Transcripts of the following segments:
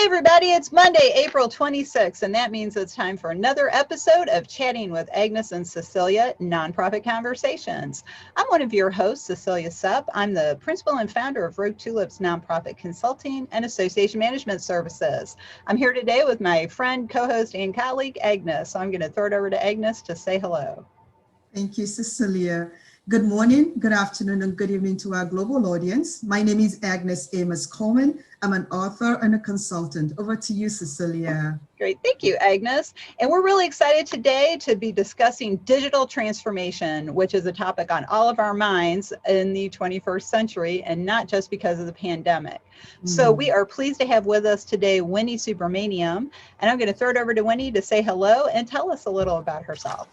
everybody, it's Monday, April 26th, and that means it's time for another episode of Chatting with Agnes and Cecilia, Nonprofit Conversations. I'm one of your hosts, Cecilia Supp. I'm the principal and founder of Rogue Tulips Nonprofit Consulting and Association Management Services. I'm here today with my friend, co-host, and colleague, Agnes. So I'm going to throw it over to Agnes to say hello. Thank you, Cecilia. Good morning, good afternoon, and good evening to our global audience. My name is Agnes Amos Coleman. I'm an author and a consultant. Over to you, Cecilia. Great, thank you, Agnes. And we're really excited today to be discussing digital transformation, which is a topic on all of our minds in the 21st century, and not just because of the pandemic. So we are pleased to have with us today Winnie Subramaniam, and I'm going to throw it over to Winnie to say hello and tell us a little about herself.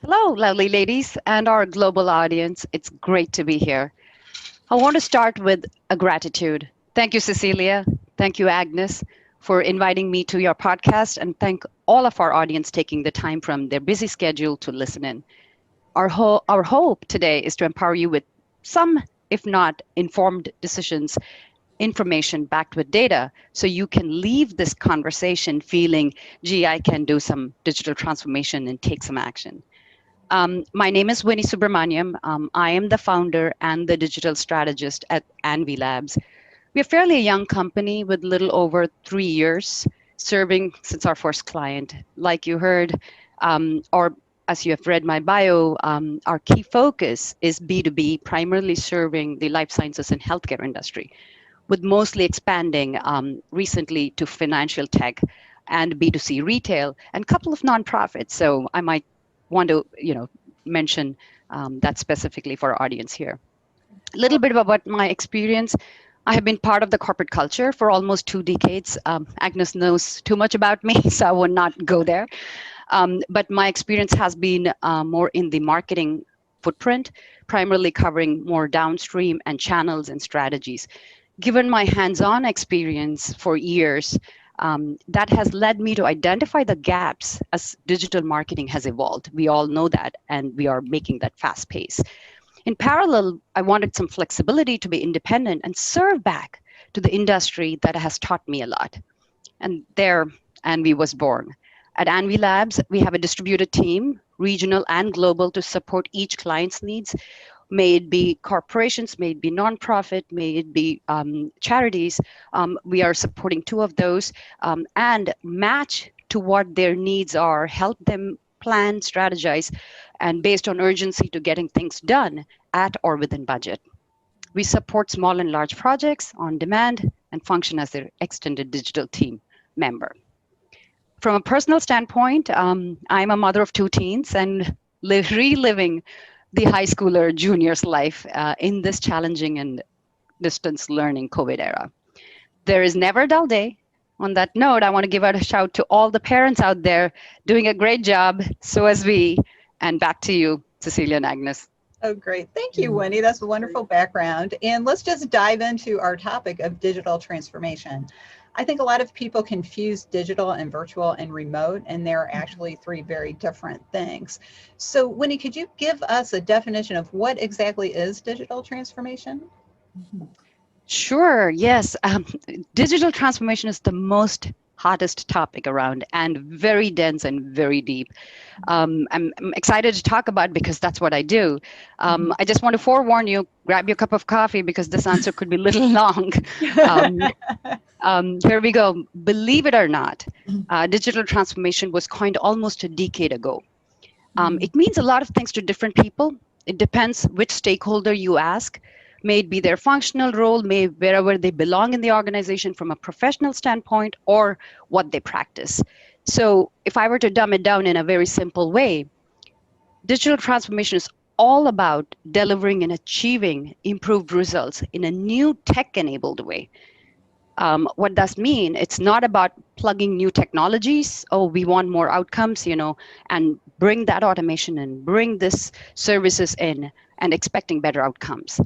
Hello, lovely ladies and our global audience. It's great to be here. I want to start with a gratitude. Thank you, Cecilia. Thank you, Agnes, for inviting me to your podcast, and thank all of our audience taking the time from their busy schedule to listen in. Our hope today is to empower you with some, if not informed decisions, information backed with data, so you can leave this conversation feeling, gee, I can do some digital transformation and take some action. My name is Winnie Subramaniam. I am the founder and the digital strategist at Anvi Labs. We're fairly a young company with little over 3 years serving since our first client. Like you heard, or as you have read my bio, our key focus is B2B, primarily serving the life sciences and healthcare industry, with mostly expanding recently to financial tech and B2C retail and a couple of nonprofits. So I might want to mention that specifically for our audience here. A little bit about my experience. I have been part of the corporate culture for almost 2 decades. Agnes knows too much about me, so I will not go there. But my experience has been more in the marketing footprint, primarily covering more downstream and channels and strategies. Given my hands-on experience for years, that has led me to identify the gaps as digital marketing has evolved. We all know that, and we are making that fast pace. In parallel, I wanted some flexibility to be independent and serve back to the industry that has taught me a lot. And there, Anvi was born. At Anvi Labs, we have a distributed team, regional and global, to support each client's needs. May it be corporations, may it be nonprofit, may it be charities. We are supporting 2 of those and match to what their needs are, help them plan, strategize, and based on urgency to getting things done at or within budget. We support small and large projects on demand and function as their extended digital team member. From a personal standpoint, I'm a mother of 2 teens and reliving the high schooler junior's life in this challenging and distance learning COVID era. There is never a dull day. On that note, I want to give out a shout to all the parents out there doing a great job. So as we, and back to you, Cecilia and Agnes. Oh, great. Thank you, Winnie. That's a wonderful background. And let's just dive into our topic of digital transformation. I think a lot of people confuse digital and virtual and remote, and they're actually 3 very different things. So Winnie, could you give us a definition of what exactly is digital transformation? Sure, yes. Digital transformation is the most hottest topic around and very dense and very deep. I'm excited to talk about it because that's what I do. I just want to forewarn you, grab your cup of coffee because this answer could be a little long. Here we go. Believe it or not, digital transformation was coined almost a decade ago. It means a lot of things to different people. It depends which stakeholder you ask. May it be their functional role, may wherever they belong in the organization from a professional standpoint, or what they practice. So if I were to dumb it down in a very simple way, digital transformation is all about delivering and achieving improved results in a new tech-enabled way. What does mean? It's not about plugging new technologies. Oh, we want more outcomes, and bring that automation and bring this services in and expecting better outcomes.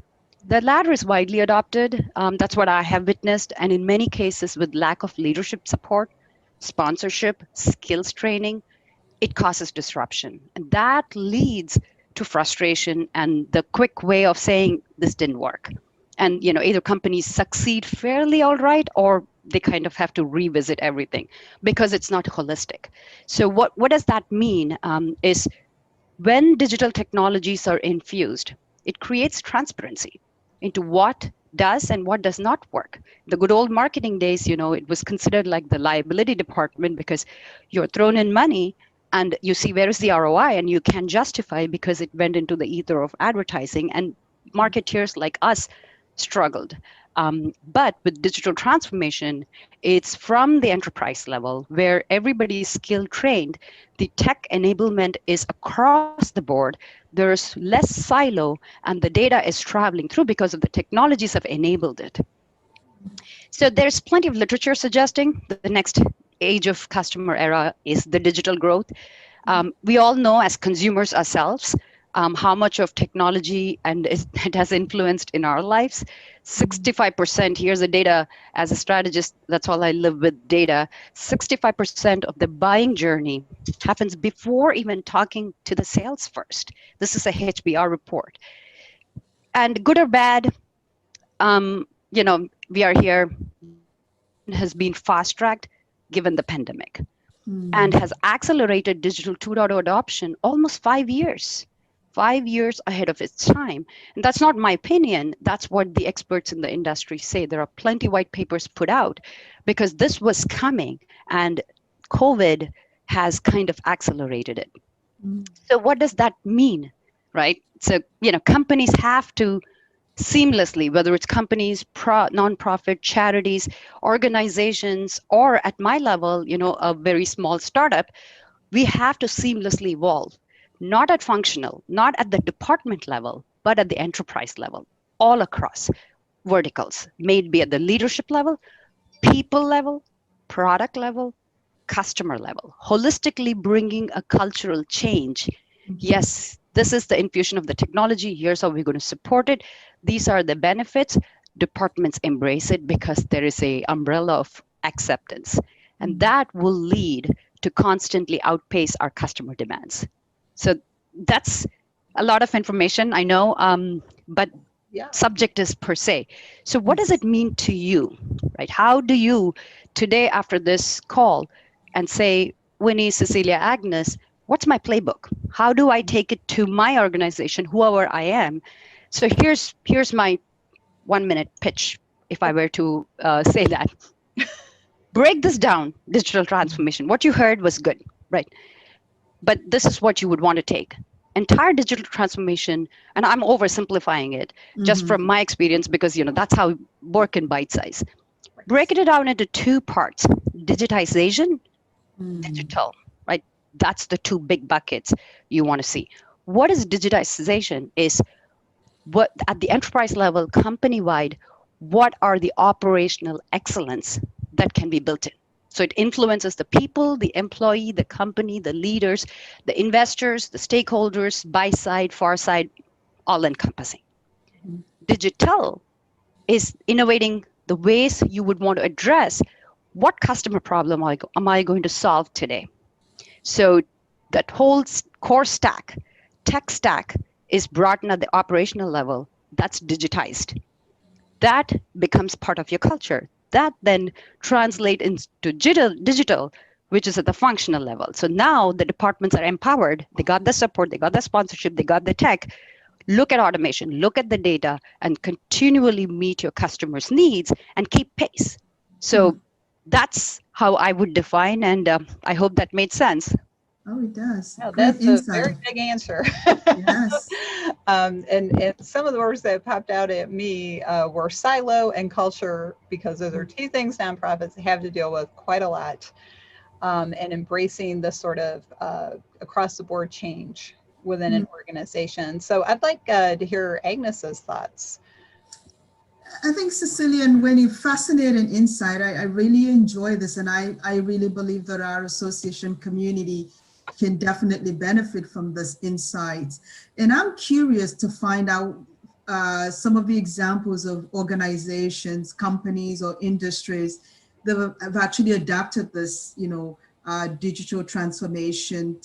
The latter is widely adopted. That's what I have witnessed. And in many cases, with lack of leadership support, sponsorship, skills training, it causes disruption. And that leads to frustration and the quick way of saying this didn't work. And either companies succeed fairly all right, or they kind of have to revisit everything because it's not holistic. So what does that mean? Is when digital technologies are infused, it creates transparency into what does and what does not work. The good old marketing days, it was considered like the liability department because you're thrown in money and you see where is the ROI and you can justify because it went into the ether of advertising, and marketeers like us struggled. But with digital transformation, it's from the enterprise level where everybody's skill trained. The tech enablement is across the board. There's less silo, and the data is traveling through because of the technologies have enabled it. So there's plenty of literature suggesting the next age of customer era is the digital growth. We all know as consumers ourselves how much of technology and it has influenced in our lives. 65%, here's the data. As a strategist, that's all I live with, data. 65% of the buying journey happens before even talking to the sales first. This is a HBR report. And good or bad, we are here. Digitization has been fast-tracked given the pandemic and has accelerated digital 2.0 adoption almost 5 years ahead of its time. And that's not my opinion. That's what the experts in the industry say. There are plenty white papers put out because this was coming and COVID has kind of accelerated it. So what does that mean, right? So, companies have to seamlessly, whether it's companies, nonprofit, charities, organizations, or at my level, a very small startup, we have to seamlessly evolve, not at functional, not at the department level, but at the enterprise level, all across verticals, may it be at the leadership level, people level, product level, customer level, holistically bringing a cultural change. Yes, this is the infusion of the technology. Here's how we're going to support it. These are the benefits. Departments embrace it because there is a umbrella of acceptance, and that will lead to constantly outpace our customer demands. So that's a lot of information, I know, but subject is per se. So what does it mean to you, right? How do you today after this call and say, Winnie, Cecilia, Agnes, what's my playbook? How do I take it to my organization, whoever I am? So here's my 1 minute pitch, if I were to say that. Break this down, digital transformation. What you heard was good, right? But this is what you would want to take. Entire digital transformation, and I'm oversimplifying it just from my experience because that's how we work in bite size. Break it down into two parts: digitization, digital, right? That's the two big buckets you want to see. What is digitization is what at the enterprise level, company wide, what are the operational excellence that can be built in? So it influences the people, the employee, the company, the leaders, the investors, the stakeholders, buy side, far side, all encompassing. Digital is innovating the ways you would want to address what customer problem am I going to solve today. So that whole core stack, tech stack, is brought in at the operational level. That's digitized. That becomes part of your culture. That then translates into digital, which is at the functional level. So now the departments are empowered. They got the support, they got the sponsorship, they got the tech. Look at automation, look at the data, and continually meet your customers' needs and keep pace. So that's how I would define, and I hope that made sense. Oh, it does. No, Great that's insight. a very big answer. Yes. And some of the words that popped out at me were silo and culture, because those are two things nonprofits have to deal with quite a lot, and embracing the sort of across the board change within an organization. So I'd like to hear Agnes's thoughts. I think Cecilia and Winnie, fascinating insight. I really enjoy this, and I really believe that our association community can definitely benefit from this insight. And I'm curious to find out some of the examples of organizations, companies, or industries that have actually adapted this, digital transformation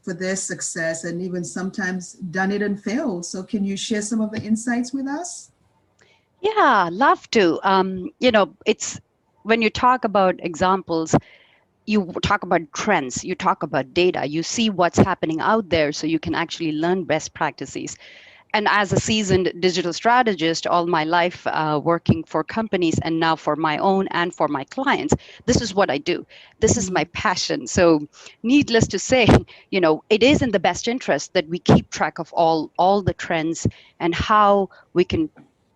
for their success, and even sometimes done it and failed. So can you share some of the insights with us? Yeah, love to. It's when you talk about examples, you talk about trends, you talk about data, you see what's happening out there so you can actually learn best practices. And as a seasoned digital strategist all my life, working for companies and now for my own and for my clients, this is what I do. This is my passion. So needless to say, it is in the best interest that we keep track of all the trends and how we can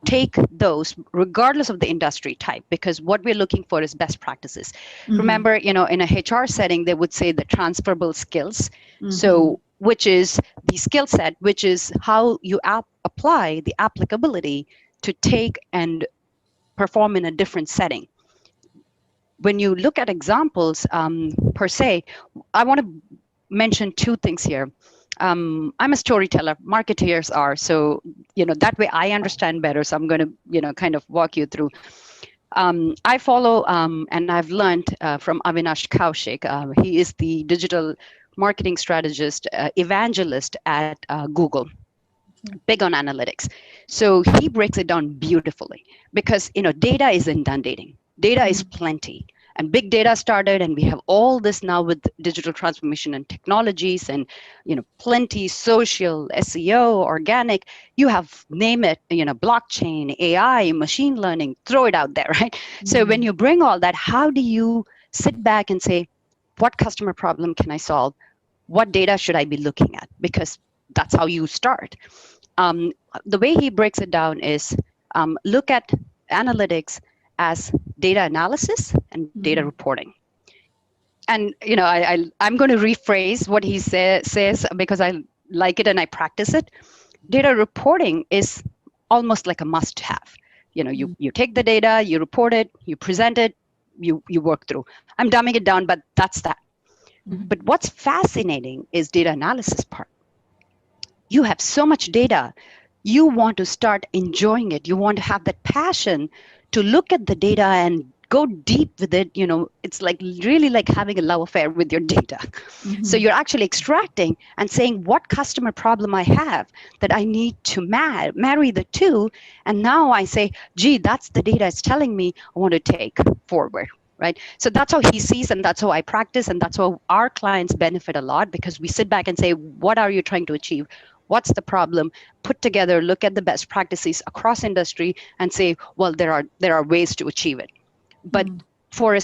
take those regardless of the industry type, because what we're looking for is best practices. Remember, in a HR setting they would say the transferable skills. So which is the skill set, which is how you apply the applicability to take and perform in a different setting. When you look at examples, per se, I want to mention two things here. I'm a storyteller, marketeers are, so that way I understand better. So I'm going to kind of walk you through. I follow and I've learned from Avinash Kaushik. He is the digital marketing strategist, evangelist at Google, big on analytics. So he breaks it down beautifully because data is inundating. Data is plenty. And big data started, and we have all this now with digital transformation and technologies, and plenty social, SEO, organic. You have name it, blockchain, AI, machine learning. Throw it out there, right? So when you bring all that, how do you sit back and say, what customer problem can I solve? What data should I be looking at? Because that's how you start. The way he breaks it down is look at analytics as data analysis and data reporting. And I'm going to rephrase what he says because I like it and I practice it. Data reporting is almost like a must-have. You take the data, you report it, you present it, you work through. I'm dumbing it down, but that's that. But what's fascinating is data analysis part. You have so much data, you want to start enjoying it. You want to have that passion to look at the data and go deep with it. It's like really like having a love affair with your data. So you're actually extracting and saying what customer problem I have that I need to marry the two. And now I say, gee, that's the data it's telling me I want to take forward. Right. So that's how he sees, and that's how I practice, and that's how our clients benefit a lot, because we sit back and say, what are you trying to achieve? What's the problem? Put together, look at the best practices across industry and say, well, there are ways to achieve it. But for a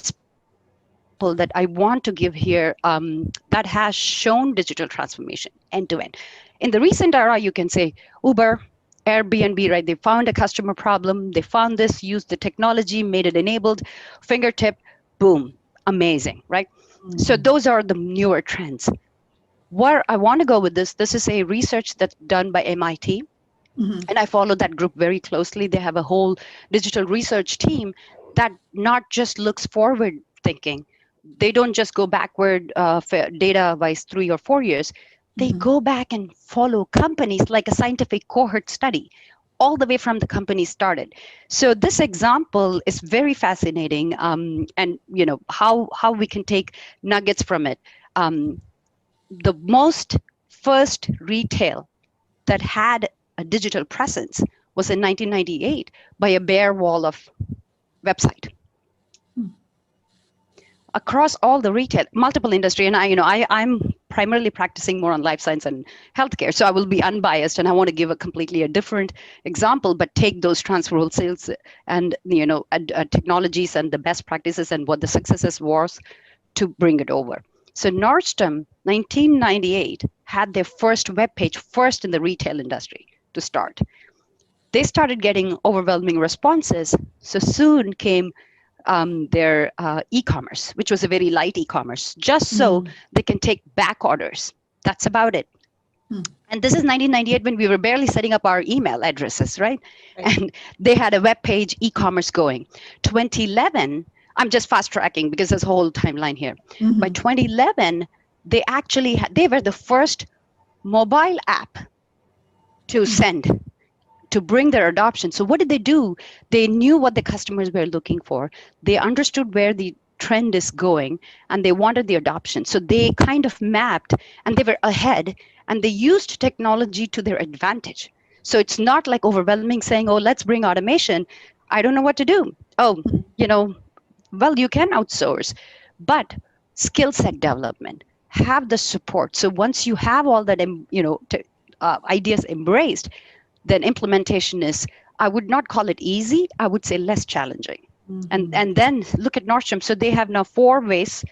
example that I want to give here, that has shown digital transformation end to end. In the recent era, you can say Uber, Airbnb, right? They found a customer problem. They found this, used the technology, made it enabled, fingertip, boom, amazing, right? So those are the newer trends. Where I want to go with this is a research that's done by MIT. And I follow that group very closely. They have a whole digital research team that not just looks forward thinking. They don't just go backward data-wise 3 or 4 years. They go back and follow companies like a scientific cohort study, all the way from the company started. So this example is very fascinating, and how we can take nuggets from it. The most first retail that had a digital presence was in 1998 by a bare wall of website. Across all the retail, multiple industry, and I'm primarily practicing more on life science and healthcare, so I will be unbiased, and I want to give a different example, but take those transferable skills and technologies and the best practices and what the successes was to bring it over. So Nordstrom, 1998, had their first web page, first in the retail industry to start. They started getting overwhelming responses, so soon came their e-commerce, which was a very light e-commerce, just so they can take back orders. That's about it. And this is 1998 when we were barely setting up our email addresses, right? And they had a web page e-commerce going. 2011, I'm just fast tracking because there's a whole timeline here. By 2011, they actually they were the first mobile app to send, to bring their adoption. So what did they do? They knew what the customers were looking for. They understood where the trend is going, and they wanted the adoption. So they kind of mapped, and they were ahead, and they used technology to their advantage. So it's not like overwhelming saying, oh, let's bring automation. I don't know what to do. Oh, Well, you can outsource, but skill set development, have the support. So once you have all that, ideas embraced, then implementation is, I would not call it easy, I would say less challenging. And Mm-hmm. and then look at Nordstrom. So they have now 4 ways.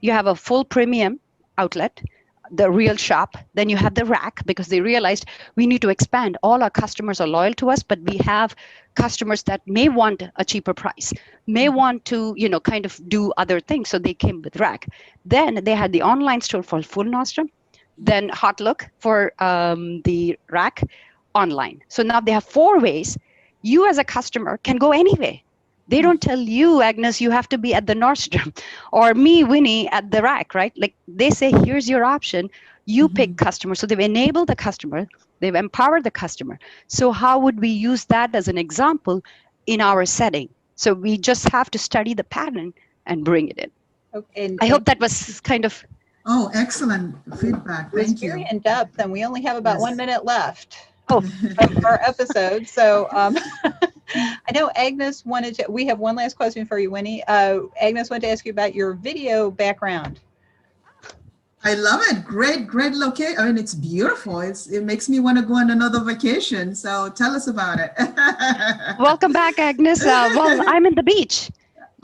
You have a full premium outlet, the real shop. Then you have the rack, because they realized we need to expand. All our customers are loyal to us, but we have customers that may want a cheaper price, may want to, kind of do other things. So they came with rack. Then they had the online store for full Nostrum, then hot look for the rack, online. So now they have 4 ways. You as a customer can go anyway. They don't tell you, Agnes, you have to be at the Nordstrom, or me, Winnie, at the rack, right? Like they say, here's your option. You Mm-hmm. pick customer. So they've enabled the customer, they've empowered the customer. So how would we use that as an example in our setting? So we just have to study the pattern and bring it in. Okay, and I hope that was kind of. Oh, excellent feedback. it was Thank very you. in depth, and we only have about 1 Yes. minute left Oh, of our episode. So I know Agnes wanted to, we have one last question for you, Winnie. Agnes wanted to ask you about your video background. I love it. Great location. I mean, it's beautiful. It makes me want to go on another vacation. So tell us about it. welcome back, Agnes. Well, I'm in the beach.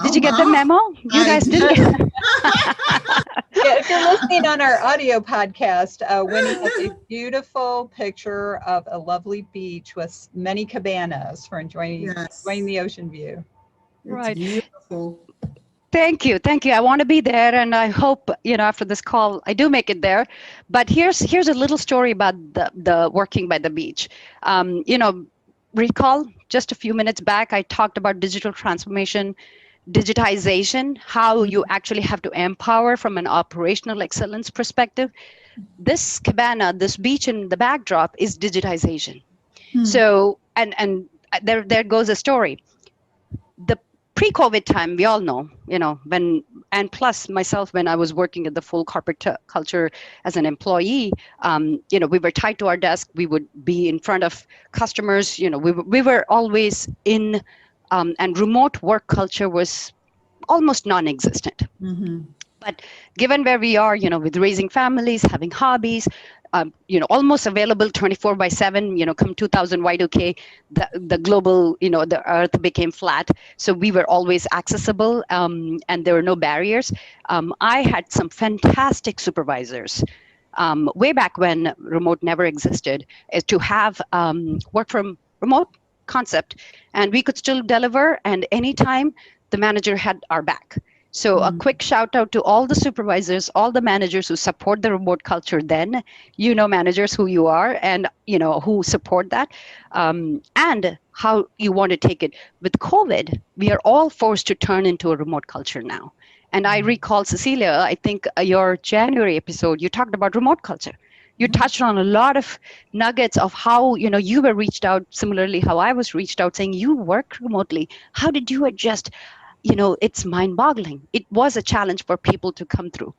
Did Oh, you get the wow. memo? You I guys did. didn't. Yeah, if you're listening on our audio podcast, Winnie has a beautiful picture of a lovely beach with many cabanas for enjoying Yes, the ocean view. it's Right. beautiful. Thank you. Thank you. I want to be there, and I hope, after this call I do make it there. But here's a little story about the working by the beach. Recall just a few minutes back I talked about digital transformation, digitization, how you actually have to empower from an operational excellence perspective. This cabana, this beach in the backdrop is digitization. Hmm. So, and there goes a story. The pre-COVID time, we all know, when, and plus myself, when I was working at the full corporate culture as an employee, we were tied to our desk. We would be in front of customers. We were always in, and remote work culture was almost non-existent. Mm-hmm. But given where we are, with raising families, having hobbies, almost available 24 by 7, come 2000 Y2K, the global, the earth became flat. So we were always accessible, and there were no barriers. I had some fantastic supervisors. Way back when remote never existed, is to have work from remote concept, and we could still deliver, and anytime the manager had our back. So a quick shout out to all the supervisors, all the managers who support the remote culture then, managers who you are, and, who support that, and how you want to take it. With COVID, we are all forced to turn into a remote culture now. And I recall, Cecilia, I think your January episode, you talked about remote culture. You touched on a lot of nuggets of how, you were reached out, similarly how I was reached out, saying you work remotely. How did you adjust? It's mind boggling. It was a challenge for people to come through.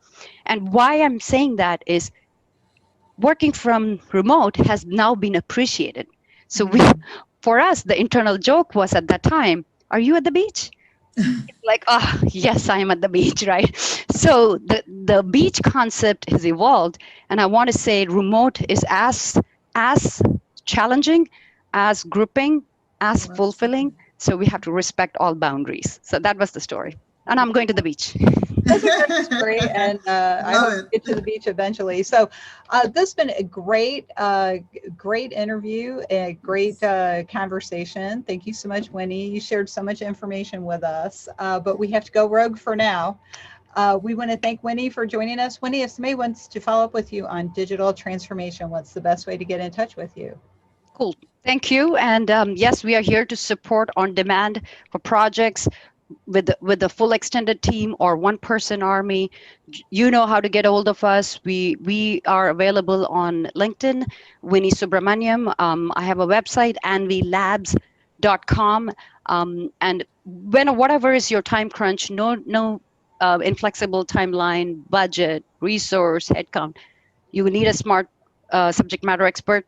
And why I'm saying that is working from remote has now been appreciated. So for us, the internal joke was at that time, are you at the beach? Like, oh, yes, I am at the beach, right? So the beach concept has evolved. And I want to say remote is as challenging, as grouping, as Oh, fulfilling. absolutely. So we have to respect all boundaries. So that was the story. And I'm going to the beach. That's a great story, and I hope Love to it. get to the beach eventually. So, this has been a great interview, a great conversation. Thank you so much, Winnie. You shared so much information with us, but we have to go rogue for now. We want to thank Winnie for joining us. Winnie, if somebody wants to follow up with you on digital transformation, what's the best way to get in touch with you? Cool. Thank you. And yes, we are here to support on demand for projects with the full extended team or one person army. You know how to get a hold of us. We are available on LinkedIn, Winnie Subramaniam. I have a website, anvilabs.com. And whatever is your time crunch, no inflexible timeline, budget, resource, headcount. You need a smart subject matter expert,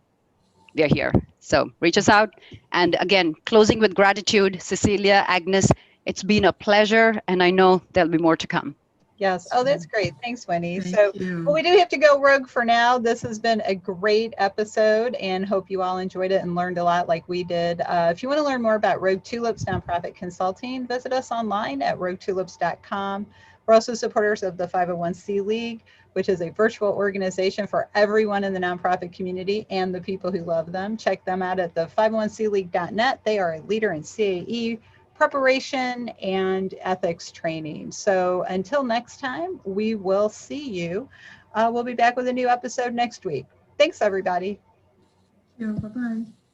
we are here. So reach us out. And again, closing with gratitude, Cecilia, Agnes, It's been a pleasure, and I know there'll be more to come. Yes. Oh, that's great. Thanks, Winnie. Thank So, you. well, we do have to go rogue for now. This has been a great episode and hope you all enjoyed it and learned a lot like we did. If you want to learn more about Rogue Tulips Nonprofit Consulting, visit us online at roguetulips.com. We're also supporters of the 501c League, which is a virtual organization for everyone in the nonprofit community and the people who love them. Check them out at the 501cleague.net. They are a leader in CAE preparation and ethics training. So until next time, we will see you. We'll be back with a new episode next week. Thanks, everybody. Thank you. Bye-bye.